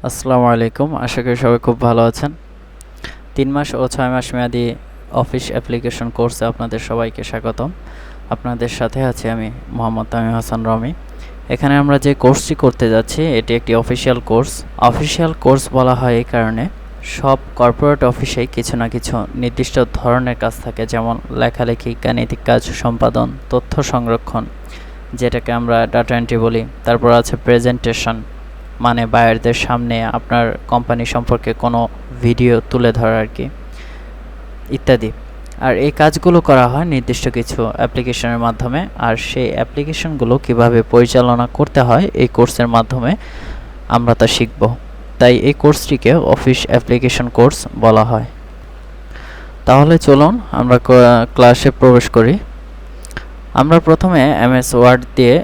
আসসালামু আলাইকুম। আশা করি সবাই খুব ভালো আছেন। 3 মাস ও 6 মাস মেয়াদী অফিস অ্যাপ্লিকেশন কোর্সে আপনাদের সবাইকে স্বাগতম। আপনাদের সাথে আছি আমি মোহাম্মদ তামিম হাসান রমি। এখানে আমরা যে কোর্সটি করতে যাচ্ছি এটি একটি অফিসিয়াল কোর্স। অফিসিয়াল কোর্স বলা হয় এই কারণে, সব কর্পোরেট অফিসেই কিছু না কিছু নির্দিষ্ট ধরনের কাজ থাকে, যেমন লেখালেখি, গাণিতিক কাজ সম্পাদন, তথ্য সংরক্ষণ যেটাকে আমরা ডাটা এন্ট্রি বলি। তারপর আছে প্রেজেন্টেশন, মানে বায়ারদের সামনে আপনার কোম্পানি সম্পর্কে কোনো ভিডিও তুলে ধরা আর কি, ইত্যাদি। আর এই কাজগুলো করা হয় নির্দিষ্ট কিছু অ্যাপ্লিকেশনের মাধ্যমে, আর সেই অ্যাপ্লিকেশনগুলো কিভাবে পরিচালনা করতে হয় এই কোর্সের মাধ্যমে আমরা তা শিখব। তাই এই কোর্সটিকে অফিস অ্যাপ্লিকেশন কোর্স বলা হয়। তাহলে চলুন আমরা ক্লাসে প্রবেশ করি। আমরা প্রথমে এমএস ওয়ার্ড দিয়ে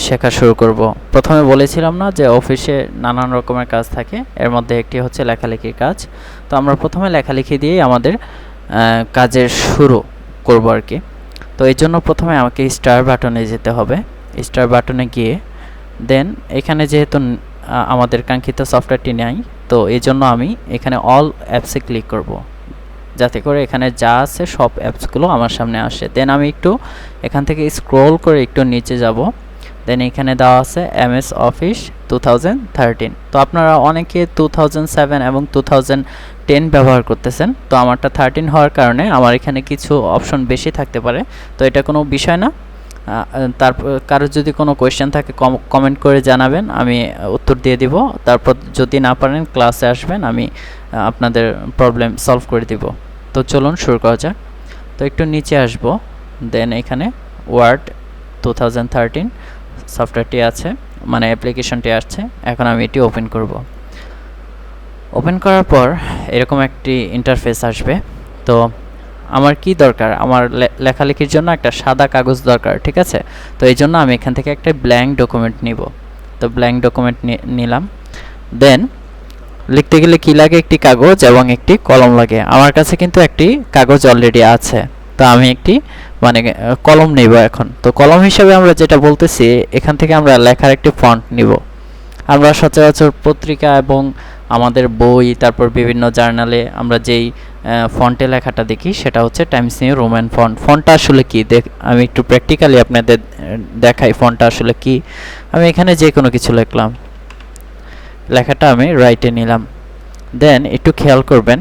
শেখা শুরু করব। প্রথমে বলেছিলাম না যে অফিসে নানান রকমের কাজ থাকে, এর মধ্যে একটি হচ্ছে লেখালেখির কাজ। তো আমরা প্রথমে লেখালেখি দিয়েই আমাদের কাজের শুরু করব আর কি। তো এই জন্য প্রথমে আমাকে স্টার বাটনে যেতে হবে। স্টার বাটনে গিয়ে দেন এখানে যেহেতু আমাদের কাঙ্ক্ষিত সফটওয়্যারটি নেই, তো এই জন্য আমি এখানে অল অ্যাপসে ক্লিক করব, যাতে করে এখানে যা আছে সব অ্যাপসগুলো আমার সামনে আসে। দেন আমি একটু এখান থেকে স্ক্রল করে একটু নিচে যাব। দেন এখানে দেওয়া আছে এমএস অফিস 2013। তো আপনারা অনেকে 2007 এবং 2010 ব্যবহার করতেছেন। তো আমারটা 13 হওয়ার কারণে আমার এখানে কিছু অপশন বেশি থাকতে পারে, তো এটা কোনো বিষয় না। তারপর কারো যদি কোনো কোয়েশ্চেন থাকে কমেন্ট করে জানাবেন, আমি উত্তর দিয়ে দিব। তারপর যদি না পারেন ক্লাসে আসবেন, আমি আপনাদের প্রবলেম সলভ করে দিব। তো চলুন শুরু করা যাক। তো একটু নিচে আসব, দেন এখানে ওয়ার্ড 2013 সফটওয়্যারটি আছে, মানে অ্যাপ্লিকেশনটি আসছে। এখন আমি এটি ওপেন করব। ওপেন করার পর এরকম একটি ইন্টারফেস আসবে। তো আমার কি দরকার, আমার লেখালেখির জন্য একটা সাদা কাগজ দরকার, ঠিক আছে। তো এই জন্য আমি এখান থেকে একটা ব্ল্যাঙ্ক ডকুমেন্ট নিব। তো ব্ল্যাঙ্ক ডকুমেন্ট নিলাম। দেন লিখতে গেলে কি লাগে, একটি কাগজ এবং একটি কলম লাগে। আমার কাছে কিন্তু একটি কাগজ অলরেডি আছে, তো আমি একটি মানে কলম নেব এখন। তো কলম হিসেবে আমরা যেটা বলতেছি, এখান থেকে আমরা লেখার একটি ফন্ট নিব। আমরা সচরাচর পত্রিকা এবং আমাদের বই, তারপর বিভিন্ন জার্নালে আমরা যেই ফন্টে লেখাটা দেখি সেটা হচ্ছে টাইমস নিউ রোমান ফন্ট। ফন্টটা আসলে কি আমি একটু প্র্যাকটিক্যালি আপনাদের দেখাই ফন্টটা আসলে কি। আমি এখানে যে কোনো কিছু লিখলাম, লেখাটা আমি রাইটে নিলাম। দেন একটু খেয়াল করবেন,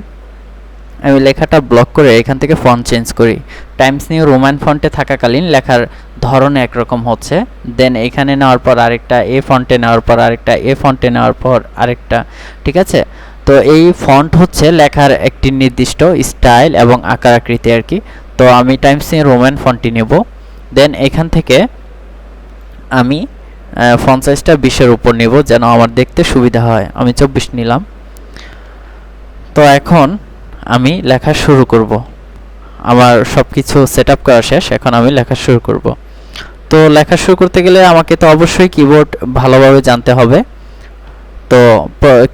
আমি লেখাটা ব্লক করে এখান থেকে ফন্ট চেঞ্জ করি। টাইমস নিউ রোমান ফন্টে থাকাকালীন লেখার ধরন একরকম হচ্ছে, দেন এখানে নেওয়ার পর আরেকটা, এ ফন্টে নেওয়ার পর আরেকটা, এ ফন্টে নেওয়ার পর আরেকটা, ঠিক আছে। তো এই ফন্ট হচ্ছে লেখার একটি নির্দিষ্ট স্টাইল এবং আকার আকৃতি আর কি। তো আমি টাইমস নিউ রোমান ফন্টটি নেব। দেন এখান থেকে আমি ফন্ট সাইজটা 20-এর উপর নেব, যেন আমার দেখতে সুবিধা হয়। আমি 24 নিলাম। তো এখন আমি লেখা শুরু করব। আমার সব কিছু সেট আপ করা শেষ, এখন আমি লেখা শুরু করব। তো লেখা শুরু করতে গেলে আমাকে তো অবশ্যই কিবোর্ড ভালোভাবে জানতে হবে। তো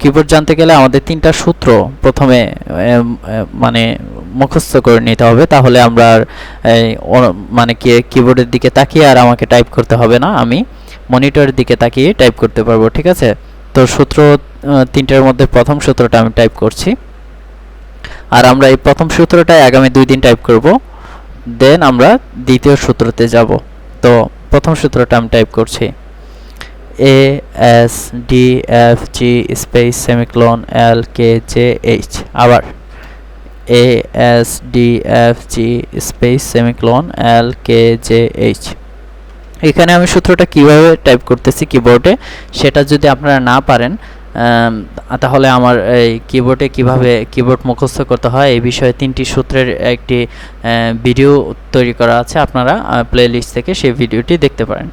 কিবোর্ড জানতে গেলে আমাদের 3টা সূত্র প্রথমে মানে মুখস্থ করে নিতে হবে, তাহলে আমরা মানে কিবোর্ডের দিকে তাকিয়ে আর আমাকে টাইপ করতে হবে না, আমি মনিটরের দিকে তাকিয়ে টাইপ করতে পারবো, ঠিক আছে। তো সূত্র 3টার মধ্যে প্রথম সূত্রটা আমি টাইপ করছি, আর আমরা এই প্রথম সূত্রটাই আগামী 2 দিন টাইপ করব। দেন আমরা দ্বিতীয় সূত্রতে যাব। তো প্রথম সূত্রটা আমি টাইপ করছি, A S D F G space semicolon L K J H. আবার A S D F G space semicolon L K J H. এখানে আমি সূত্রটা কিভাবে টাইপ করতেছি কিবোর্ডে, সেটা যদি আপনারা না পারেন তাহলে আমার এই কিবোর্ডে কিভাবে কিবোর্ড মুখস্থ করতে হয় এই বিষয়ে 3টি সূত্রের একটি ভিডিও তৈরি করা আছে, আপনারা প্লেলিস্ট থেকে সেই ভিডিওটি দেখতে পারেন।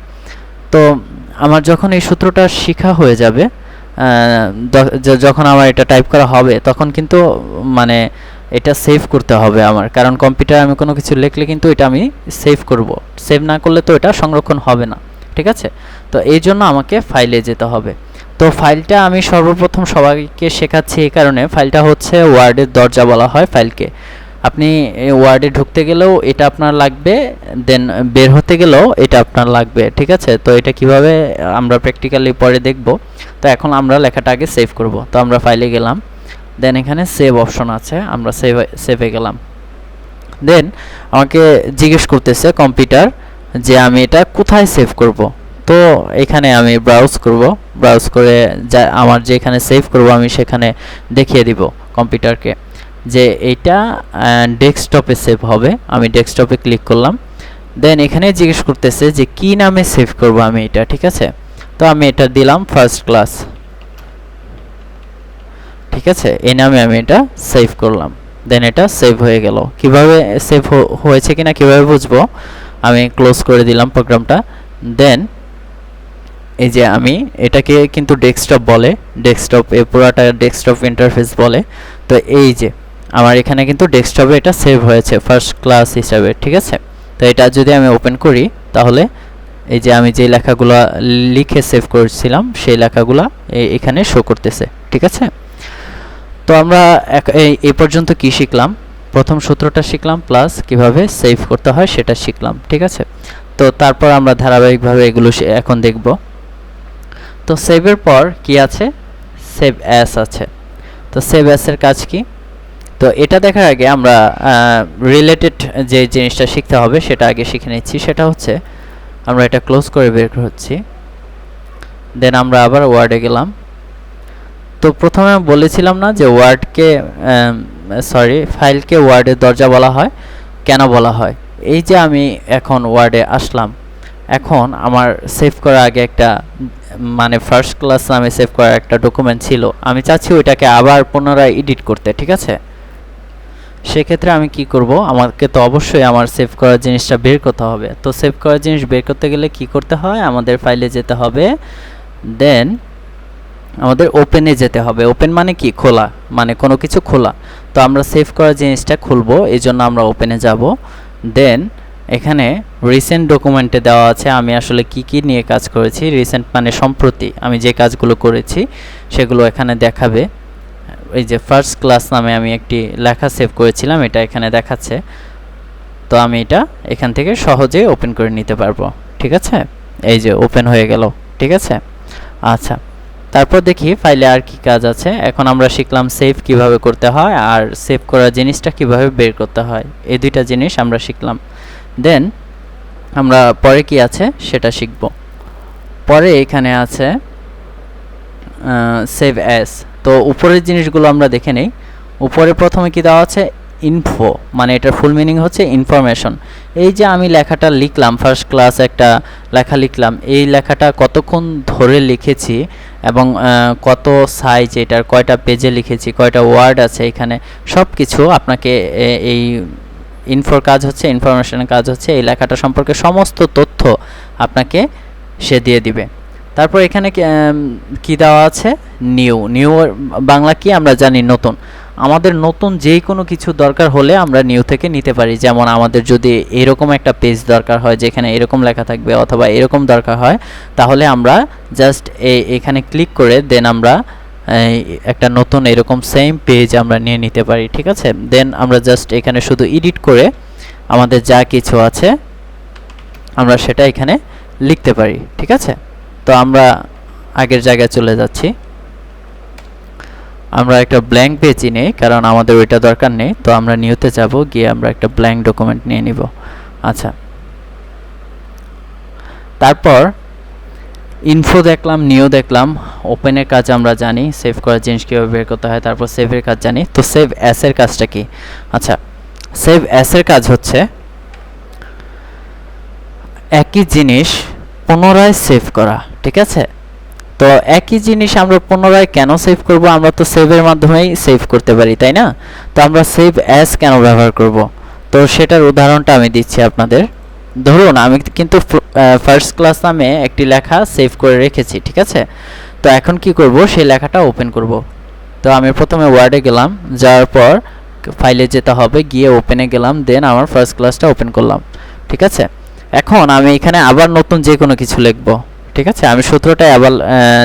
তো আমার যখন এই সূত্রটা শেখা হয়ে যাবে, যখন আমার এটা টাইপ করা হবে, তখন কিন্তু মানে এটা সেভ করতে হবে আমার, কারণ কম্পিউটারে আমি কোনো কিছু লিখলে কিন্তু এটা আমি সেভ করব। সেভ না করলে তো এটা সংরক্ষণ হবে না, ঠিক আছে। তো এই জন্য আমাকে ফাইলে যেতে হবে। তো ফাইলটা আমি সর্বপ্রথম সবাইকে শেখাচ্ছি এই কারণে, ফাইলটা হচ্ছে ওয়ার্ডের দরজা বলা হয় ফাইলকে। আপনি ওয়ার্ডে ঢুকতে গেলেও এটা আপনার লাগবে, দেন বের হতে গেলেও এটা আপনার লাগবে, ঠিক আছে। তো এটা কিভাবে আমরা প্র্যাকটিক্যালি পরে দেখব। তো এখন আমরা লেখাটা আগে সেভ করব। তো আমরা ফাইলে গেলাম, দেন এখানে সেভ অপশন আছে, আমরা সেভে গেলাম। দেন আমাকে জিজ্ঞেস করতেছে কম্পিউটার যে আমি এটা কোথায় সেভ করব। তো এখানে আমি ব্রাউজ করব, ব্রাউজ করে যা আমার যেখানে সেভ করব আমি সেখানে দেখিয়ে দিব কম্পিউটারকে যে এইটা ডেস্কটপে সেভ হবে। আমি ডেস্কটপে ক্লিক করলাম। দেন এখানে জিজ্ঞেস করতেছে যে কি নামে সেভ করব আমি এটা, ঠিক আছে। তো আমি এটা দিলাম ফার্স্ট ক্লাস, ঠিক আছে, এই নামে আমি এটা সেভ করলাম। দেন এটা সেভ হয়ে গেল। কিভাবে সেভ হয়েছে কিনা কিভাবে বুঝবো, আমি ক্লোজ করে দিলাম প্রোগ্রামটা। দেন এই যে আমি এটাকে কিন্তু ডেস্কটপ বলে, ডেস্কটপ এই পুরাটা ডেস্কটপ ইন্টারফেস বলে। তো এই যে আমার এখানে কিন্তু ডেস্কটপে এটা সেভ হয়েছে ফার্স্ট ক্লাস হিসাবে, ঠিক আছে। তো এটা যদি আমি ওপেন করি তাহলে এই যে আমি যে লেখাগুলো লিখে সেভ করেছিলাম সেই লেখাগুলো এখানে শো করতেছে, ঠিক আছে। তো আমরা এই পর্যন্ত কি শিখলাম, প্রথম সূত্রটা শিখলাম প্লাস কিভাবে সেভ করতে হয় সেটা শিখলাম, ঠিক আছে। তো তারপর আমরা ধারাবাহিকভাবে এগুলো এখন দেখব। তো সেভের পর কি আছে, সেভ অ্যাস আছে। তো সেভ অ্যাসের কাজ কি, তো এটা দেখার আগে আমরা রিলেটেড যে জিনিসটা শিখতে হবে সেটা আগে শিখে নিচ্ছি। সেটা হচ্ছে আমরা এটা ক্লোজ করে বের করছি। দেন আমরা আবার ওয়ার্ডে গেলাম। তো প্রথমে বলেছিলাম না যে ফাইলকে ওয়ার্ডের দরজা বলা হয়। কেন বলা হয়, এই যে আমি এখন ওয়ার্ডে আসলাম, এখন আমার সেভ করার আগে একটা মানে ফার্স্ট ক্লাস নামে সেভ করার একটা ডকুমেন্ট ছিল, আমি চাচ্ছি ওইটাকে আবার পুনরায় এডিট করতে, ঠিক আছে। সেক্ষেত্রে আমি কি করব, আমাকে তো অবশ্যই আমার সেভ করার জিনিসটা বের করতে হবে। তো সেভ করার জিনিস বের করতে গেলে কি করতে হয়, আমাদের ফাইলে যেতে হবে, দেন আমাদের ওপেনে যেতে হবে। ওপেন মানে কি, খোলা, মানে কোনো কিছু খোলা। তো আমরা সেভ করার জিনিসটা খুলবো, এই জন্য আমরা ওপেনে যাব। দেন এখানে রিসেন্ট ডকুমেন্টে দেওয়া আছে আমি আসলে কি নিয়ে কাজ করেছি। রিসেন্ট মানে সম্প্রতি আমি যে কাজগুলো করেছি সেগুলো এখানে দেখাবে। এই যে ফার্স্ট ক্লাস নামে আমি একটি লেখা সেভ করেছিলাম, এটা এখানে দেখাচ্ছে। তো আমি এটা এখান থেকে সহজে ওপেন করে নিতে পারবো, ঠিক আছে। এই যে ওপেন হয়ে গেল, ঠিক আছে। আচ্ছা, তারপর দেখি ফাইলে আর কি কাজ আছে। এখন আমরা শিখলাম সেভ কিভাবে করতে হয় আর সেভ করা জিনিসটা কিভাবে বের করতে হয়, এই দুইটা জিনিস আমরা শিখলাম। দেন আমরা পরে কি আছে সেটা শিখব। পরে এখানে আছে সেভ অ্যাস। তো উপরের জিনিসগুলো আমরা দেখে নেই। উপরে প্রথমে কি দেওয়া আছে, ইনফো, মানে এটার ফুল মিনিং হচ্ছে ইনফরমেশন। এই যে আমি লেখাটা লিখলাম, ফার্স্ট ক্লাস একটা লেখা লিখলাম, এই লেখাটা কতক্ষণ ধরে লিখেছি এবং কত সাইজ, এটার কয়টা পেজে লিখেছি, কয়টা ওয়ার্ড আছে এখানে, সব কিছু আপনাকে এই ইনফোর কাজ হচ্ছে, ইনফরমেশনের কাজ হচ্ছে এই লেখাটা সম্পর্কে সমস্ত তথ্য আপনাকে সে দিয়ে দিবে। তারপর এখানে কি দেওয়া আছে, নিউ বাংলা কি আমরা জানি, নতুন। আমাদের নতুন যেই কোনো কিছু দরকার হলে আমরা নিউ থেকে নিতে পারি। যেমন আমাদের যদি এরকম একটা পেজ দরকার হয় যেখানে এরকম লেখা থাকবে অথবা এরকম দরকার হয়, তাহলে আমরা জাস্ট এখানে ক্লিক করে দেন আমরা একটা নতুন এরকম সেম পেজ আমরা নিয়ে নিতে পারি, ঠিক আছে। দেন আমরা জাস্ট এখানে শুধু এডিট করে আমাদের যা কিছু আছে আমরা সেটা এখানে লিখতে পারি, ঠিক আছে। তো আমরা আগের জায়গায় চলে যাচ্ছি। আমরা একটা ব্ল্যাঙ্ক পেজ নেই, কারণ আমাদের ওইটা দরকার নেই। তো আমরা নিউতে যাব, গিয়ে আমরা একটা ব্ল্যাঙ্ক ডকুমেন্ট নিয়ে নিব। আচ্ছা, তারপর ইনফো দেখলাম, নিউ দেখলাম, ওপেনের কাজ আমরা জানি, সেভ করার জিনিস কীভাবে বের করতে হয়, তারপর সেভের কাজ জানি। তো সেভ অ্যাসের কাজটা কি, আচ্ছা, সেভ অ্যাসের কাজ হচ্ছে একই জিনিস পুনরায় সেভ করা, ঠিক আছে। তো একই জিনিস আমরা পুনরায় কেন সেভ করব, আমরা তো সেভের মাধ্যমেই সেভ করতে পারি, তাই না। তো আমরা সেভ অ্যাস কেন ব্যবহার করব, তো সেটার উদাহরণটা আমি দিচ্ছি আপনাদের। ধরুন আমি কিন্তু ফার্স্ট ক্লাস নামে একটি লেখা সেভ করে রেখেছি, ঠিক আছে। তো এখন কি করব, সেই লেখাটা ওপেন করব। তো আমি প্রথমে ওয়ার্ডে গেলাম, যাওয়ার পর ফাইলে যেতে হবে, গিয়ে ওপেনে গেলাম, দেন আমার ফার্স্ট ক্লাসটা ওপেন করলাম, ঠিক আছে। এখন আমি এখানে আবার নতুন যে কোনো কিছু লিখব, ঠিক আছে। আমি সূত্রটা আবার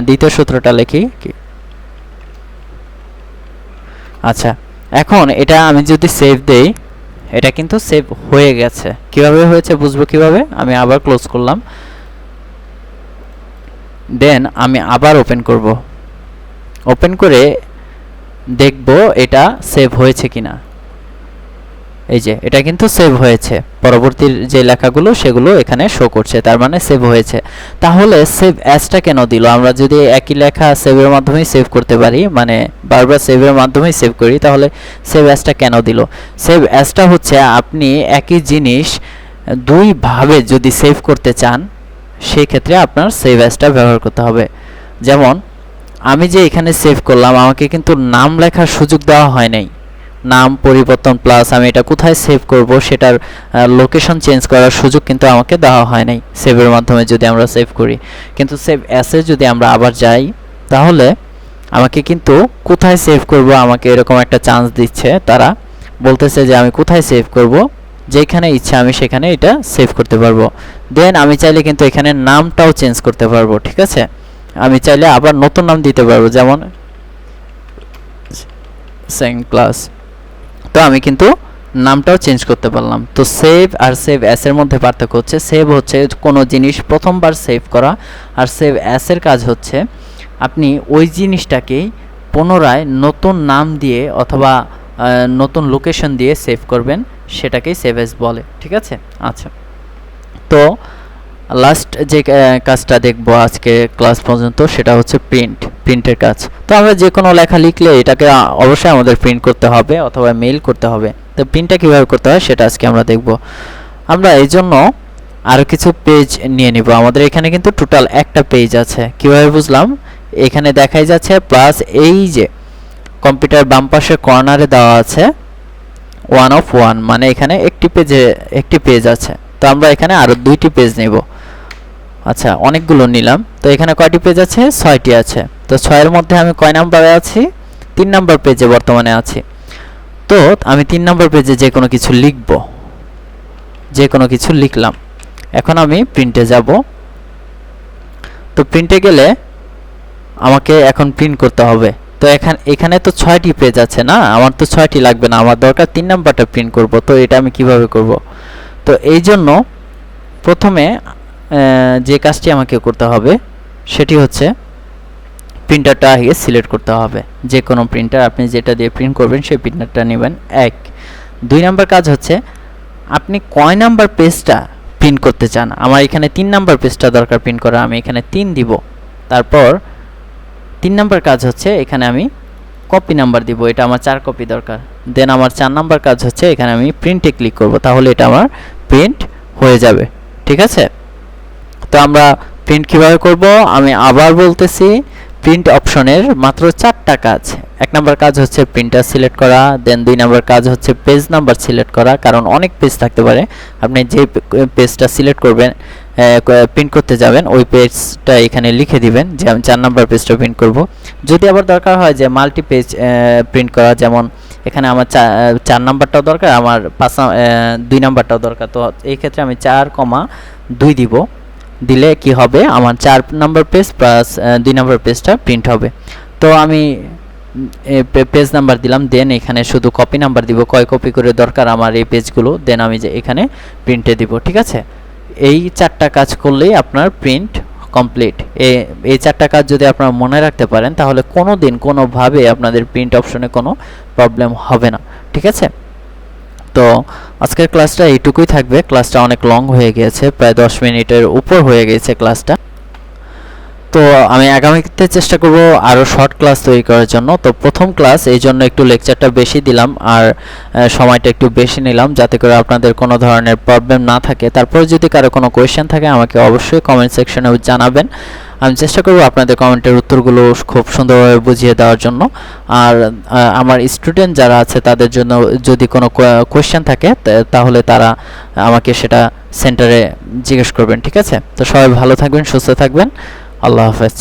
দ্বিতীয় সূত্রটা লিখি। আচ্ছা, এখন এটা আমি যদি সেভ দেই, এটা কিন্তু সেভ হয়ে গেছে। কিভাবে হয়েছে বুঝবো কিভাবে, আমি আবার ক্লোজ করলাম, দেন আমি আবার ওপেন করব। ওপেন করে দেখব এটা সেভ হয়েছে কিনা। এই যে এটা কিন্তু সেভ হয়েছে, পরবর্তী যে লেখাগুলো সেগুলো এখানে শো করছে, তার মানে সেভ হয়েছে। তাহলে সেভ অ্যাজটা কেন দিল? আমরা যদি একই লেখা সেভের মাধ্যমেই সেভ করতে পারি, মানে বারবার সেভের মাধ্যমেই সেভ করি, তাহলে সেভ অ্যাজটা কেন দিল? সেভ অ্যাজটা হচ্ছে আপনি একই জিনিস দুইভাবে যদি সেভ করতে চান, সেই ক্ষেত্রে আপনার সেভ অ্যাজটা ব্যবহার করতে হবে। যেমন আমি যে এখানে সেভ করলাম, আমাকে কিন্তু নাম লেখার সুযোগ দেওয়া হয় নাই। নাম পরিবর্তন প্লাস আমি এটা কোথায় সেভ করব সেটার লোকেশন চেঞ্জ করার সুযোগ কিন্তু আমাকে দেওয়া হয় নাই সেভের মাধ্যমে যদি আমরা সেভ করি। কিন্তু সেভ অ্যাসে যদি আমরা আবার যাই, তাহলে আমাকে কিন্তু কোথায় সেভ করব আমাকে এরকম একটা চান্স দিচ্ছে। তারা বলতেছে যে আমি কোথায় সেভ করব, যেখানে ইচ্ছা আমি সেখানে এটা সেভ করতে পারবো। দেন আমি চাইলে কিন্তু এখানে নামটাও চেঞ্জ করতে পারবো, ঠিক আছে? আমি চাইলে আবার নতুন নাম দিতে পারবো, যেমন সেকেন্ড ক্লাস। তো আমি কিন্তু নামটাও চেঞ্জ করতে পারলাম। তো সেভ আর সেভ অ্যাস এর মধ্যে পার্থক্য হচ্ছে, সেভ হচ্ছে কোনো জিনিস প্রথমবার সেভ করা, আর সেভ অ্যাস এর কাজ হচ্ছে আপনি ওই জিনিসটাকেই পুনরায় নতুন নাম দিয়ে অথবা নতুন লোকেশন দিয়ে সেভ করবেন, সেটাকেই সেভ অ্যাস বলে, ঠিক আছে? আচ্ছা, তো লাস্ট যে কাজটা দেখব আজকে ক্লাস পর্যন্ত, সেটা হচ্ছে প্রিন্টের কাজ। তো আমরা যে কোনো লেখা লিখলে এটাকে অবশ্যই আমাদের প্রিন্ট করতে হবে অথবা মেইল করতে হবে। তো প্রিন্টটা কীভাবে করতে হয় সেটা আজকে আমরা দেখব। আমরা এই জন্য আরও কিছু পেজ নিয়ে নিব। আমাদের এখানে কিন্তু টোটাল একটা পেজ আছে। কীভাবে বুঝলাম? এখানে দেখাই যাচ্ছে প্লাস এই যে কম্পিউটার বাম পাশে কর্নারে দেওয়া আছে 1 of 1, মানে এখানে একটি পেজ আছে। তো আমরা এখানে আরও 2টি পেজ নেব। আচ্ছা, অনেকগুলো নিলাম। তো এখানে কয়টি পেজ আছে? 6টি আছে। তো 6 এর মধ্যে আমি কয় নাম্বারে আছি? 3 নাম্বার পেজে বর্তমানে আছি। তো আমি 3 নাম্বার পেজে যে কোনো কিছু লিখব, যে কোনো কিছু লিখলাম। এখন আমি প্রিন্টে যাব। তো প্রিন্টে গেলে আমাকে এখন প্রিন্ট করতে হবে। তো এখানে তো 6টি পেজ আছে না, আমার তো 6টি লাগবে না, আমার দরকার 3 নাম্বারটা প্রিন্ট করব। তো এটা আমি কিভাবে করব? তো এই জন্য প্রথমে যে কাজটি আমাকে করতে হবে সেটি হচ্ছে প্রিন্টারটা আগে সিলেক্ট করতে হবে। যে কোনো প্রিন্টার, আপনি যেটা দিয়ে প্রিন্ট করবেন সেই প্রিন্টারটা নেবেন। 1 2 নাম্বার কাজ হচ্ছে আপনি কয় নাম্বার পেজটা প্রিন্ট করতে চান। আমার এখানে 3 নাম্বার পেজটা দরকার প্রিন্ট করা, আমি এখানে 3 দিব। তারপর 3 নাম্বার কাজ হচ্ছে এখানে আমি কপি নাম্বার দিব, এটা আমার 4 কপি দরকার। দেন আমার 4 নাম্বার কাজ হচ্ছে এখানে আমি প্রিন্টে ক্লিক করব, তাহলে এটা আমার প্রিন্ট হয়ে যাবে, ঠিক আছে? তো আমরা প্রিন্ট কিভাবে করব আমি আবার বলতেছি। প্রিন্ট অপশনের মাত্র 4টা কাজ। 1 নাম্বার কাজ হচ্ছে প্রিন্টার সিলেক্ট করা, দেন 2 নাম্বার কাজ হচ্ছে পেজ নাম্বার সিলেক্ট করা, কারণ অনেক পেজ থাকতে পারে। আপনি যে পেজটা সিলেক্ট করবেন প্রিন্ট করতে যাবেন ওই পেজটা এখানে লিখে দিবেন যে আমি 4 নাম্বার পেজটা প্রিন্ট করব। যদি আবার দরকার হয় যে মাল্টি পেজ প্রিন্ট করা, যেমন এখানে আমার 4 নাম্বারটাও দরকার, আমার 2 নাম্বারটাও দরকার, তো এই ক্ষেত্রে আমি 4,2 দিব। দিলে কি হবে? আমার 4 নাম্বার পেজ প্লাস 2 নাম্বার পেজটা প্রিন্ট হবে। তো আমি পেজ নাম্বার দিলাম, দেন এখানে শুধু কপি নাম্বার দিব, কয় কপি করে দরকার আমার এই পেজগুলো, দেন আমি যে এখানে প্রিন্টে দিব, ঠিক আছে? এই 4টা কাজ করলেই আপনার প্রিন্ট কমপ্লিট। এই 4টা কাজ যদি আপনারা মনে রাখতে পারেন, তাহলে কোনো দিন কোনোভাবে আপনাদের প্রিন্ট অপশনে কোনো প্রবলেম হবে না, ঠিক আছে? তো আজকের ক্লাসটা এইটুকুই থাকবে। ক্লাসটা অনেক লং হয়ে গিয়েছে, প্রায় 10 মিনিটের উপর হয়ে গেছে ক্লাসটা। তো আমি আগামীতে চেষ্টা করব আরও শর্ট ক্লাস তৈরি করার জন্য। তো প্রথম ক্লাস এই জন্য একটু লেকচারটা বেশি দিলাম আর সময়টা একটু বেশি নিলাম, যাতে করে আপনাদের কোনো ধরনের প্রবলেম না থাকে। তারপর যদি কারো কোনো কোয়েশ্চেন থাকে আমাকে অবশ্যই কমেন্ট সেকশনে জানাবেন। আমি চেষ্টা করব আপনাদের কমেন্টের উত্তরগুলো খুব সুন্দরভাবে বুঝিয়ে দেওয়ার জন্য। আর আমার স্টুডেন্ট যারা আছে তাদের জন্য যদি কোনো কোয়েশ্চেন থাকে তাহলে তারা আমাকে সেটা সেন্টারে জিজ্ঞেস করবেন, ঠিক আছে? তো সবাই ভালো থাকবেন, সুস্থ থাকবেন। আল্লাহ হাফেজ।